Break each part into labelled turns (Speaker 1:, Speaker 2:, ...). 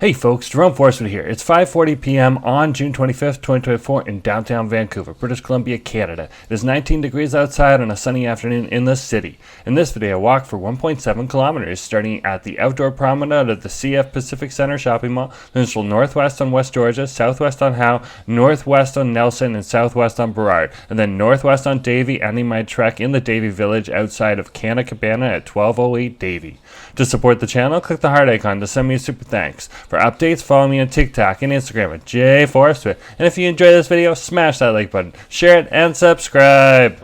Speaker 1: Hey folks, Jerome Forestwood here. It's 5:40 p.m. on June 25th, 2024 in downtown Vancouver, British Columbia, Canada. It is 19 degrees outside on a sunny afternoon in the city. In this video, I walked for 1.7 kilometers, starting at the outdoor promenade at the CF Pacific Center shopping mall, then strolled northwest on West Georgia, southwest on Howe, northwest on Nelson, and southwest on Burrard, and then northwest on Davie, ending my trek in the Davie village outside of Kanada at 1208 Davie. To support the channel, click the heart icon to send me a super thanks. For updates, follow me on TikTok and Instagram at jforestwood. And if you enjoyed this video, smash that like button, share it, and subscribe.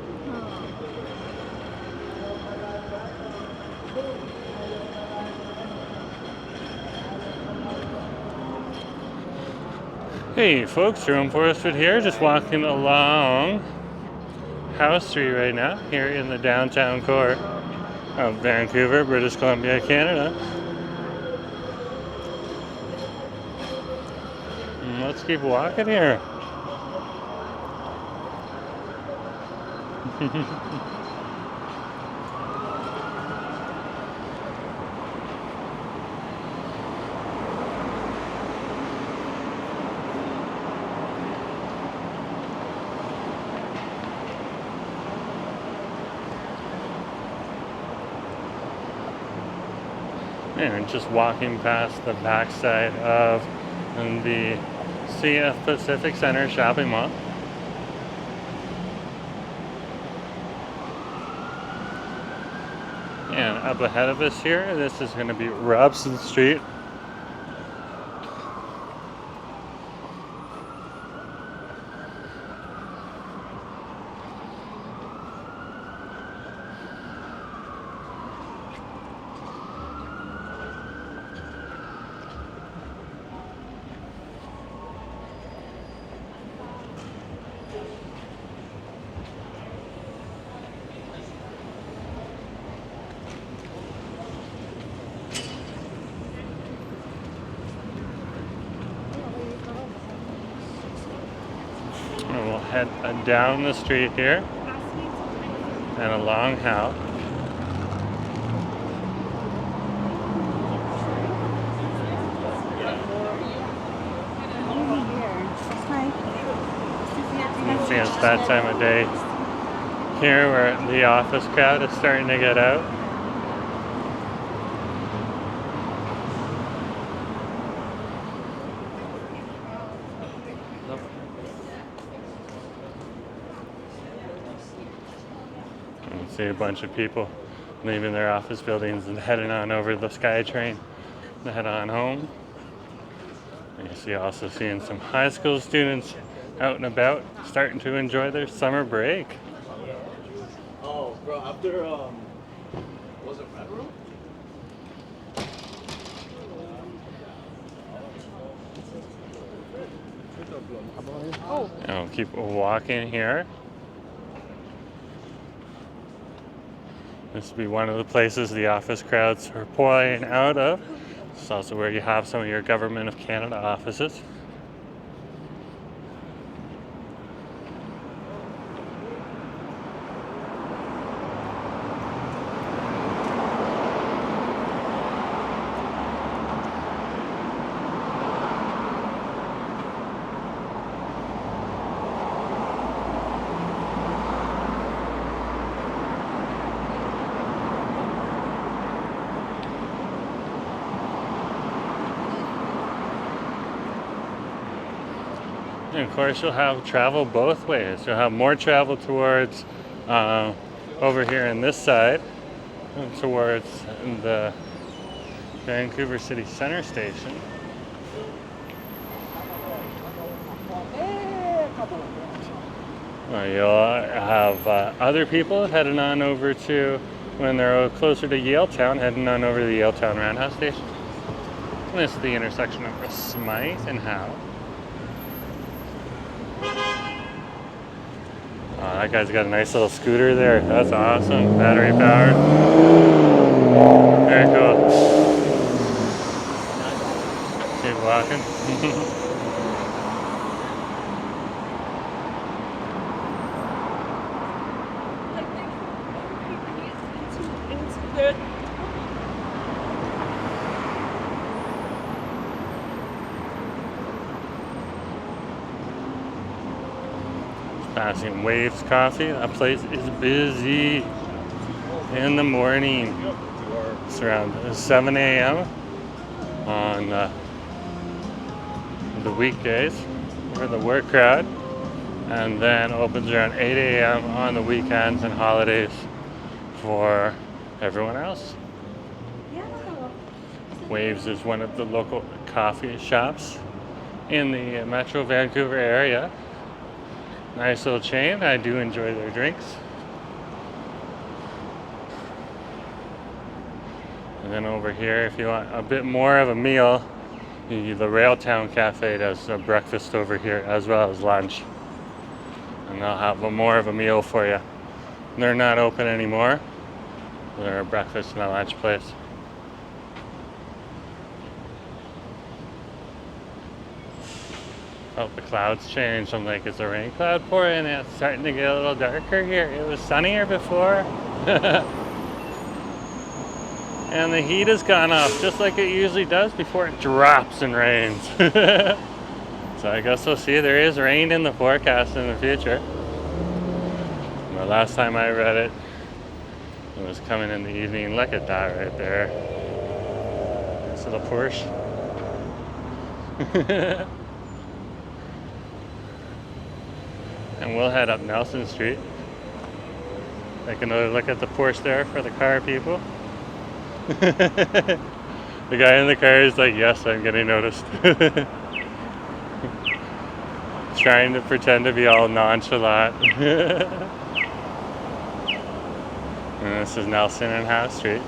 Speaker 1: Hey folks, Jerome Forestwood here, just walking along House Street right now, here in the downtown core of Vancouver, British Columbia, Canada. Let's keep walking here. And just walking past the backside of the CF Pacific Center shopping mall. And up ahead of us here, this is going to be Robson Street. And we'll head down the street here and along Howe. You can see it's that time of day here where the office crowd is starting to get out. See a bunch of people leaving their office buildings and heading on over the SkyTrain to head on home. And you see also seeing some high school students out and about starting to enjoy their summer break.
Speaker 2: Oh, bro, after, was it Red Room?
Speaker 1: And I'll keep walking here. This will be one of the places the office crowds are pouring out of. It's also where you have some of your Government of Canada offices. And of course, you'll have travel both ways. You'll have more travel towards over here on this side, towards the Vancouver City Centre station. You'll have other people heading on over to, when they're closer to Yaletown, heading on over to the Yaletown Roundhouse station. And this is the intersection of Smythe and Howe. Oh, that guy's got a nice little scooter there. That's awesome. Battery powered. Very cool. Keep walking. Passing Waves Coffee. That place is busy in the morning. It's around 7 a.m. on the weekdays for the work crowd, and then opens around 8 a.m. on the weekends and holidays for everyone else. Waves is one of the local coffee shops in the Metro Vancouver area. Nice little chain. I do enjoy their drinks. And then over here, if you want a bit more of a meal, the Railtown Cafe does a breakfast over here as well as lunch. And they'll have more of a meal for you. They're not open anymore. They're a breakfast and a lunch place. Oh, the clouds changed. I'm like, is a rain cloud pouring? It's starting to get a little darker here. It was sunnier before. And the heat has gone up just like it usually does before it drops and rains. So I guess we'll see. There is rain in the forecast in the future. The last time I read it, it was coming in the evening. Look at that right there. This little Porsche. And we'll head up Nelson Street. Take another look at the Porsche there for the car people. The guy in the car is like, yes, I'm getting noticed. Trying to pretend to be all nonchalant. And this is Nelson and Howe Street.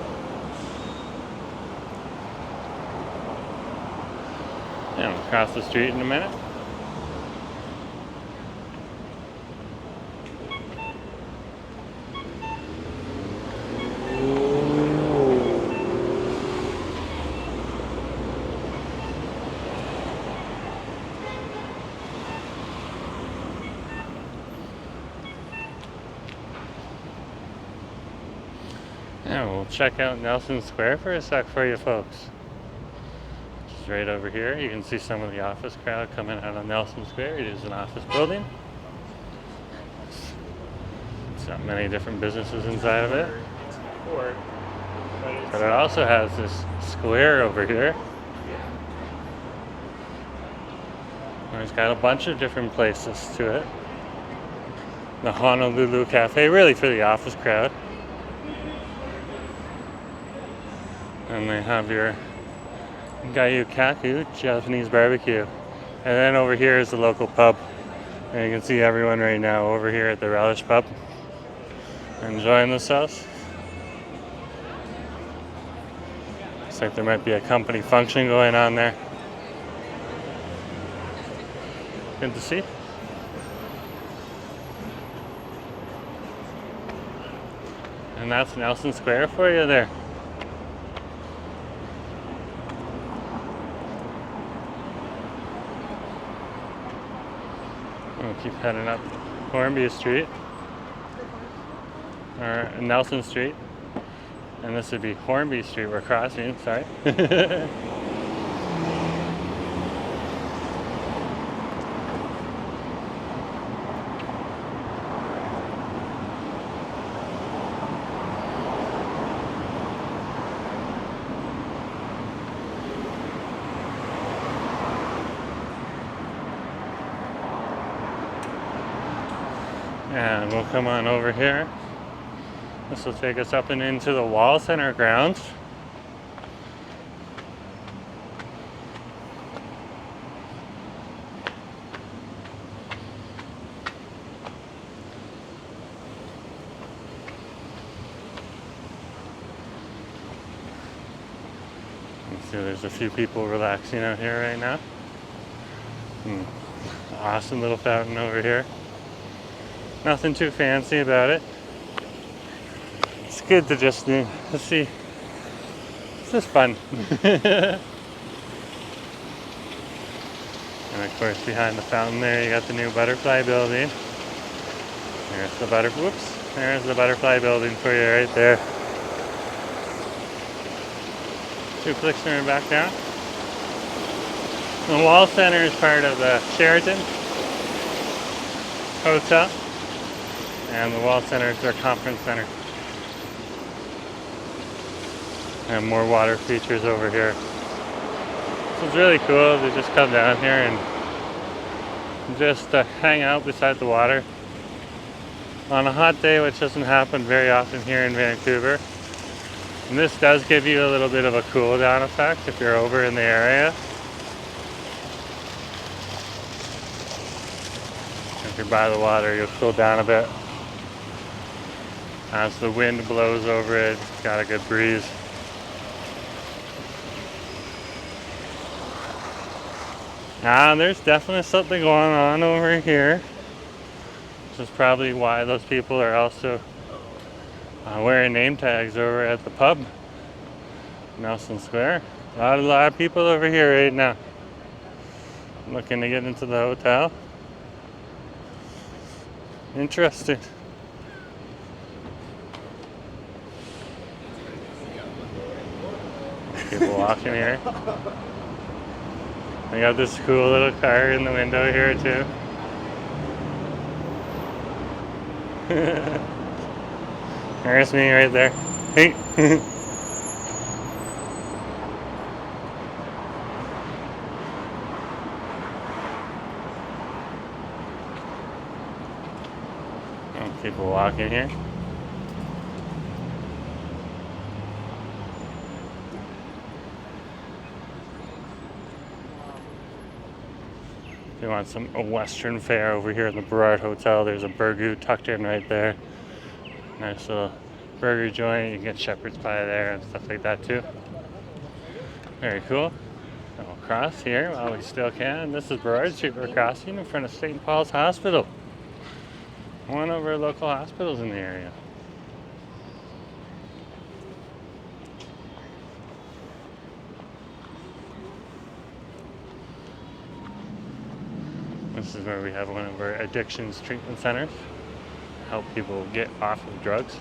Speaker 1: And we'll cross the street in a minute. Yeah, we'll check out Nelson Square for a sec for you folks. Just right over here, you can see some of the office crowd coming out of Nelson Square. It is an office building. It's got many different businesses inside of it. But it also has this square over here. And it's got a bunch of different places to it. The Honolulu Cafe, really for the office crowd. And they have your Gayukaku Japanese barbecue. And then over here is the local pub. And you can see everyone right now over here at the Relish Pub enjoying themselves. Looks like there might be a company function going on there. Good to see. And that's Nelson Square for you there. We'll keep heading up Hornby Street, or Nelson Street, and this would be Hornby Street we're crossing, sorry. And we'll come on over here. This will take us up and into the Wall Center grounds. You can see there's a few people relaxing out here right now. Awesome little fountain over here. Nothing too fancy about it. It's good to just see. It's just fun. And of course, behind the fountain there, you got the new butterfly building. There's the there's the butterfly building for you right there. 2 clicks and we're back down. The Wall Center is part of the Sheraton Hotel. And the wall center is their conference center. And more water features over here. So it's really cool to just come down here and just hang out beside the water on a hot day, which doesn't happen very often here in Vancouver. And this does give you a little bit of a cool down effect if you're over in the area. If you're by the water, you'll cool down a bit. As the wind blows over it, it's got a good breeze. There's definitely something going on over here. Which is probably why those people are also wearing name tags over at the pub, Nelson Square. A lot of people over here right now looking to get into the hotel. Interesting. People walking here. I got this cool little car in the window here too. There's me right there. Hey. People walking here. If you want a Western fare over here in the Burrard Hotel, there's a burger tucked in right there. Nice little burger joint. You can get shepherd's pie there and stuff like that too. Very cool. And we'll cross here while we still can. This is Burrard Street we're crossing in front of St. Paul's Hospital. One of our local hospitals in the area. This is where we have one of our addictions treatment centers. Help people get off of drugs.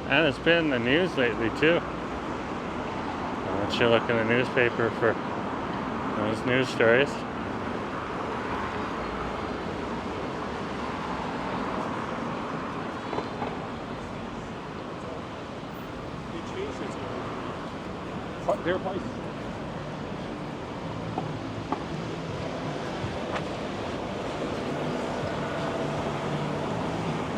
Speaker 1: And it's been in the news lately too. Why don't you look in the newspaper for those news stories.
Speaker 2: Their place.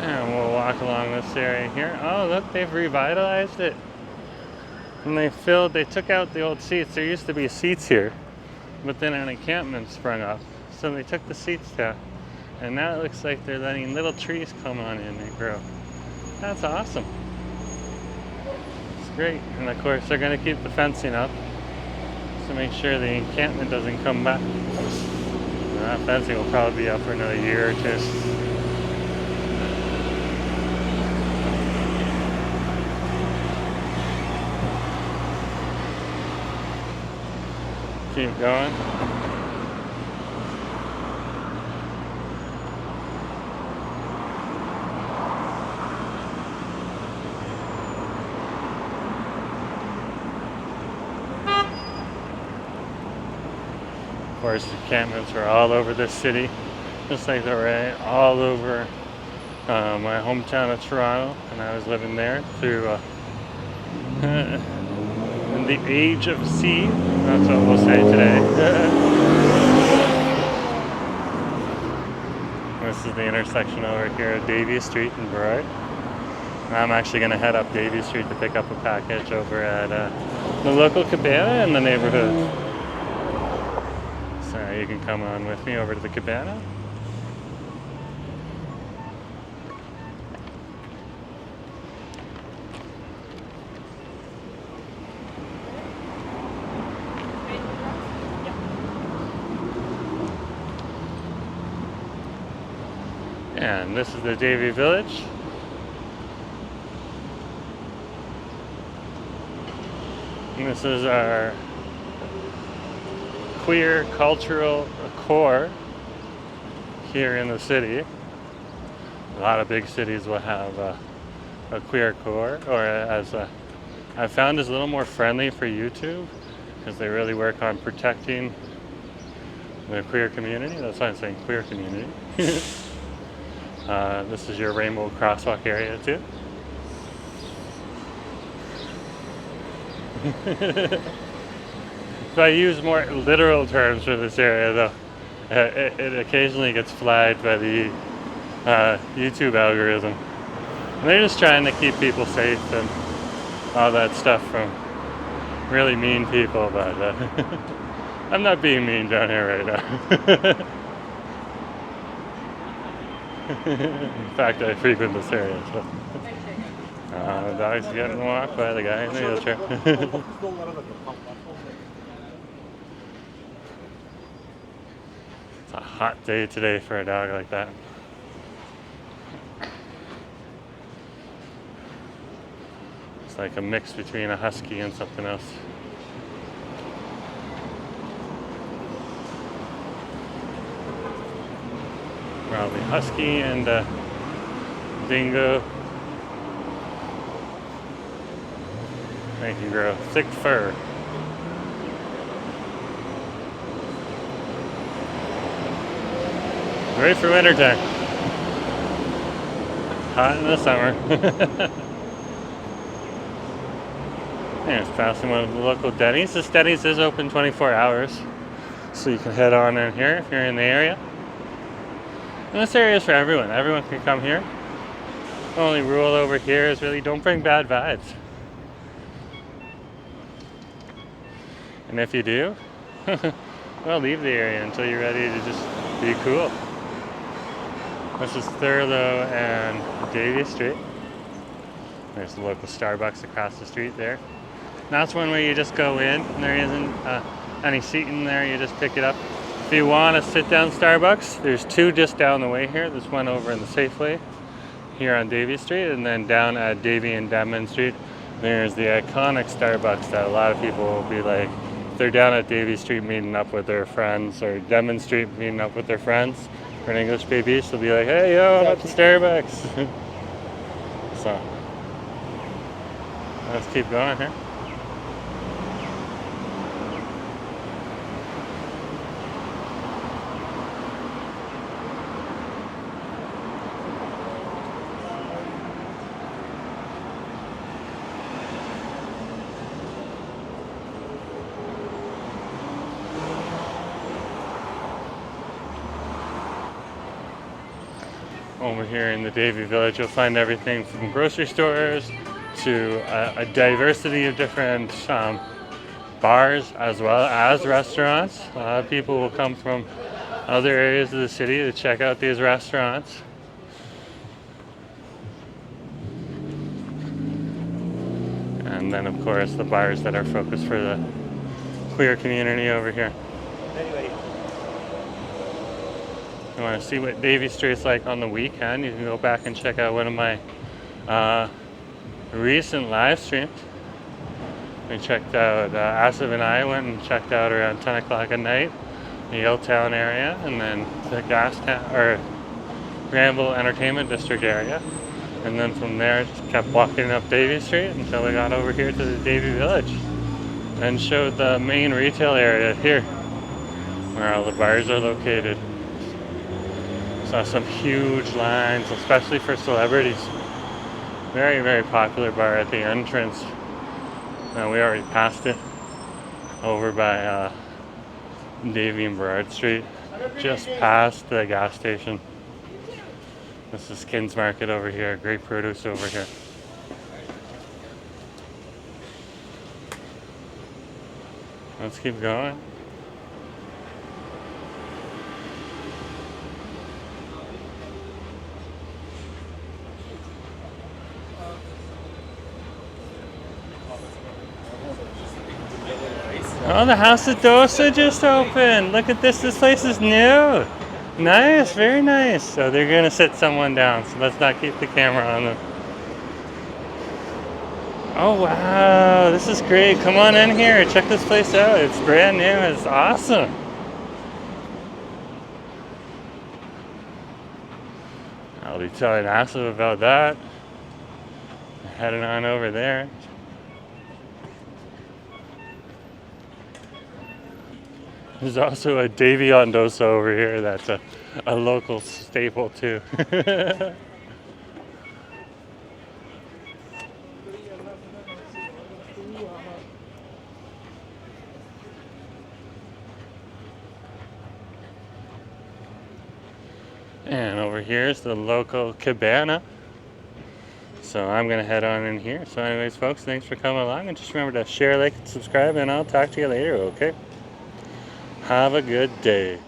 Speaker 1: And we'll walk along this area here. Oh, look, they've revitalized it. And they took out the old seats. There used to be seats here, but then an encampment sprung up. So they took the seats down. And now it looks like they're letting little trees come on in and grow. That's awesome. It's great. And of course, they're going to keep the fencing up to make sure the encampment doesn't come back. That fencing will probably be up for another year or two. Keep going. Of course, encampments are all over this city, just like they're all over my hometown of Toronto, and I was living there through in the age of C. That's what we'll say today. This is the intersection over here at Davie Street in Burrard. I'm actually going to head up Davie Street to pick up a package over at the local cabana in the neighborhood. So you can come on with me over to the cabana. And this is the Davie Village. And this is our queer cultural core here in the city. A lot of big cities will have a queer core, or as I found is a little more friendly for YouTube, because they really work on protecting the queer community. That's why I'm saying queer community. This is your rainbow crosswalk area too. So I use more literal terms for this area though. It occasionally gets flagged by the YouTube algorithm. And they're just trying to keep people safe and all that stuff from really mean people, but I'm not being mean down here right now. In fact, I frequent this area, so. The dog's getting walked by the guy in the wheelchair. It's a hot day today for a dog like that. It's like a mix between a husky and something else. Probably husky and dingo. They can grow thick fur. Ready for winter time. Hot in the summer. Yeah, it's passing one of the local Denny's. This Denny's is open 24 hours, so you can head on in here if you're in the area. And this area is for everyone. Everyone can come here. The only rule over here is really don't bring bad vibes. And if you do, well, leave the area until you're ready to just be cool. This is Thurlow and Davie Street. There's the local Starbucks across the street there. And that's one where you just go in and there isn't any seating there, you just pick it up. If you want a sit-down Starbucks, there's two just down the way here. There's one over in the Safeway here on Davie Street, and then down at Davie and Denman Street, there's the iconic Starbucks that a lot of people will be like, if they're down at Davie Street meeting up with their friends, or Denman Street meeting up with their friends, for an English baby, they'll be like, hey, yo, I'm at the Starbucks. So, let's keep going here. Over here in the Davie Village, you'll find everything from grocery stores to a diversity of different bars as well as restaurants. A lot of people will come from other areas of the city to check out these restaurants. And then of course the bars that are focused for the queer community over here. If you want to see what Davie Street's like on the weekend, you can go back and check out one of my recent live streams. We checked out, Asif and I went and checked out around 10 o'clock at night, the Yaletown area, and then the Gastown, or Granville Entertainment District area. And then from there, just kept walking up Davie Street until we got over here to the Davie Village. And showed the main retail area here, where all the bars are located. Saw some huge lines, especially for celebrities. Very, very popular bar at the entrance. Now we already passed it over by Davie and Burrard Street, just past the gas station. This is Kin's Market over here, great produce over here. Let's keep going. Oh, the House of Dosa just opened. Look at this. This place is new. Nice. Very nice. So they're going to sit someone down. So let's not keep the camera on them. Oh, wow. This is great. Come on in here. Check this place out. It's brand new. It's awesome. I'll be telling Asif about that. Heading on over there. There's also a Davie over here that's a local staple too. And over here is the local cabana. So I'm going to head on in here. So anyways, folks, thanks for coming along. And just remember to share, like, and subscribe. And I'll talk to you later, okay? Have a good day.